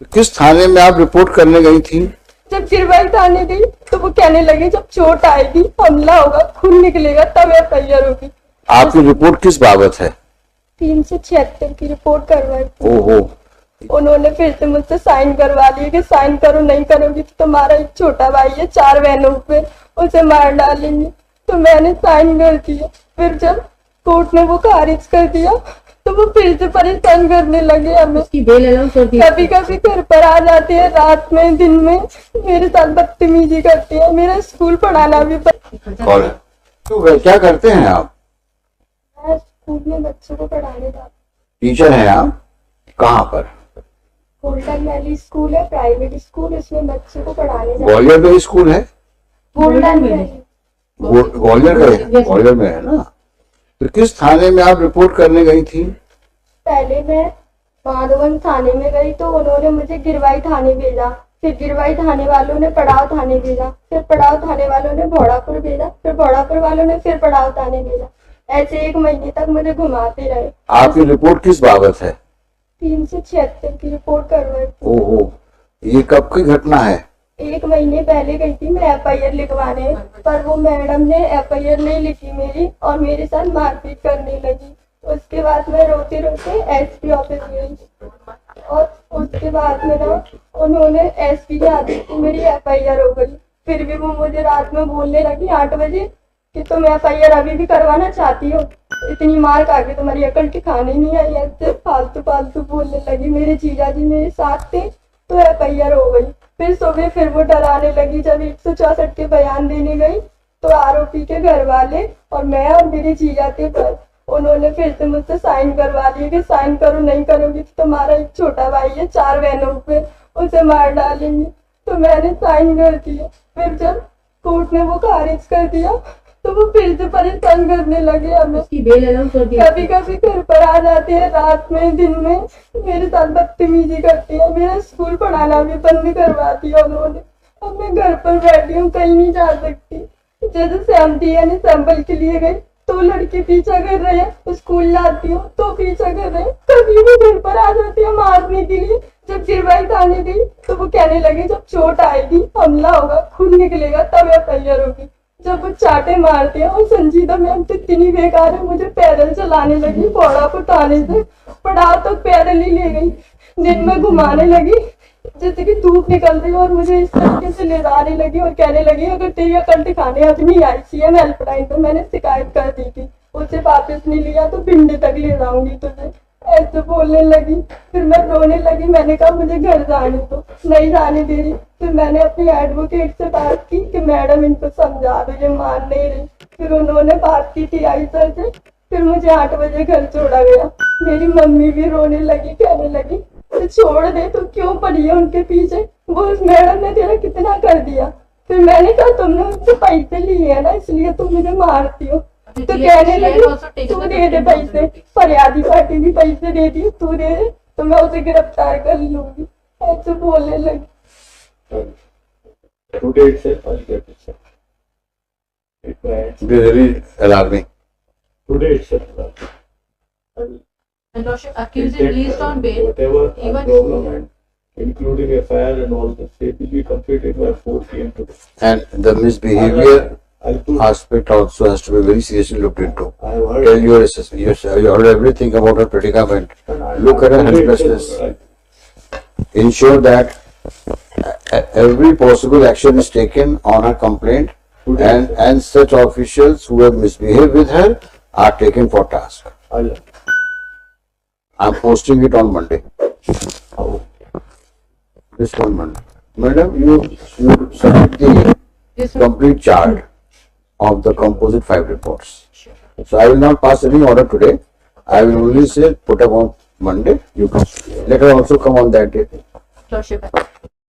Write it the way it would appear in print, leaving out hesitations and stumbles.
किस थाने में आप रिपोर्ट करने गई थी? जब गिरवाई थाने गई तो वो कहने लगे जब चोट आएगी, हमला होगा, खून निकलेगा तब एफआईआर होगी। आपकी रिपोर्ट किस बाबत है? 376 की रिपोर्ट करवाई। ओहो। उन्होंने फिर से मुझसे साइन करवा लिए कि साइन करो, नहीं करोगी तो तुम्हारा एक छोटा भाई है 4 बहनों पे, उसे मार डालेंगे। तो मैंने साइन कर दिया। फिर जब कोर्ट ने वो खारिज कर दिया तो वो फिर से परेशान करने लगे हमें। कभी कभी घर पर आ जाते हैं रात में, दिन में मेरे साथ बदतमीजी करते हैं। मेरा स्कूल पढ़ाना भी तो क्या करते हैं आप? मैं स्कूल में बच्चों को पढ़ाने जाती हूँ। टीचर हैं आप? कहाँ पर? गोल्डन वैली स्कूल है, प्राइवेट स्कूल, इसमें बच्चों को पढ़ाने जाती हूँ। ग्वालियर में स्कूल है? गोल्डन वैली ग्वालियर का है, ग्वालियर में है ना। तो किस थाने में आप रिपोर्ट करने गई थी? पहले मैं माधवन थाने में गई तो उन्होंने मुझे गिरवाई थाने भेजा। फिर गिरवाई थाने वालों ने पड़ाव थाने भेजा। फिर पड़ाव थाने वालों ने भोड़ापुर भेजा। फिर भोड़ापुर वालों ने फिर पड़ाव थाने भेजा। ऐसे 1 महीने तक मुझे घुमाते रहे। आपकी रिपोर्ट किस बाबत है? 376 की रिपोर्ट करवाई। ओहो, ये कब की घटना है? 1 महीने पहले गई थी मैं एफआईआर लिखवाने, पर वो मैडम ने एफआईआर नहीं लिखी मेरी और मेरे साथ मारपीट करने लगी। उसके बाद मैं रोते रोते एसपी ऑफिस गई और उसके बाद में ना उन्होंने एसपी के आदेश से मेरी एफआईआर हो गई। फिर भी वो मुझे रात में बोलने लगी 8 बजे कि तुम एफआईआर अभी भी करवाना चाहती हो, इतनी मार खा के तुम्हारी अकल ठिकाने नहीं आई। ऐसे फालतू फालतू बोलने लगी। मेरे जीजा जी मेरे साथ थे तो एफआईआर हो गई। फिर सुबह फिर वो डराने लगी। जब 164 के बयान देने गई तो आरोपी के घर वाले और मैं और मेरे जीजा थे पर उन्होंने फिर से मुझसे साइन करवा लिए कि साइन करो, नहीं करोगी तो तुम्हारा एक छोटा भाई है 4 बहनों पे, उसे मार डालेंगे। तो मैंने साइन कर दिया। फिर जब कोर्ट ने वो खारिज कर दिया तो वो फिर से परेशान करने लगे हमें। कभी कभी घर पर आ जाते हैं रात में, दिन में मेरे साथ बदतमीजी करते हैं। मेरा स्कूल पढ़ाना भी बंद करवा दिया उन्होंने। अब मैं घर पर बैठी हूँ, कहीं नहीं जा सकती। जैसे सहमति यानी सैंपल के लिए गई तो लड़के पीछा कर रहे हैं, स्कूल जाती हूँ तो पीछा कर रहे हैं। कभी भी घर पर आ जाते हैं मारने के लिए। जब गिरवाई थाने गई तो वो कहने लगे जब चोट आएगी, हमला होगा, खून निकलेगा तब एफआईआर होगी। जब वो चाटे मारते हैं और संजीदा मैम तो इतनी बेकार है, मुझे पैदल चलाने लगी। भोड़ापुर थाने से पड़ाव तक पैदल ही ले गई। दिन में घुमाने लगी जैसे कि धूप निकल रही और मुझे इस तरीके से ले जाने लगी और कहने लगी अगर तेरी अकल ठिकाने अब नहीं आई सीएम हेल्पलाइन तो मैंने शिकायत कर दी थी, उसे वापस नहीं लिया तो भिंडी तक ले जाऊंगी तुझे, ऐसे बोलने लगी। फिर मैं रोने लगी। मैंने कहा मुझे घर जाने दो, नहीं जाने दे रही। फिर मैंने अपनी एडवोकेट से बात की कि मैडम इनको समझा दो, ये मान नहीं रही। फिर उन्होंने बात की टीआई सर से। फिर मुझे 8 बजे घर छोड़ा गया। मेरी मम्मी भी रोने लगी, कहने लगी तो छोड़ दे, तो क्यों पड़ी है उनके पीछे, वो उस मैडम ने तेरा कितना कर दिया। फिर मैंने कहा तुमने उनसे पैसे लिए है ना इसलिए तुम मुझे मारती हो। तो कहने लगी तू दे दे पैसे, फरियादी पार्टी भी पैसे दे दी, तू दे दे तो मैं उसे गिरफ्तार कर लूंगी, ऐसे बोलने लगी। Very alarming. Today itself. And Lordship, accused is released on bail. Whatever Even problem and including FIR and all this, it will be completed by 4 p.m. today. And the misbehavior I'll put, aspect also has to be very seriously looked into. I have heard. Tell your assessment. You heard everything about her predicament. And Look at her helplessness. Ensure that every possible action is taken on her complaint, and such officials who have misbehaved with her are taken for task. I'm posting it on Monday. This one Monday. Madam, you submit the complete chart of the composite 5 reports. So I will not pass any order today. I will only say put up on Monday. You can. Let her also come on that day. Lordship.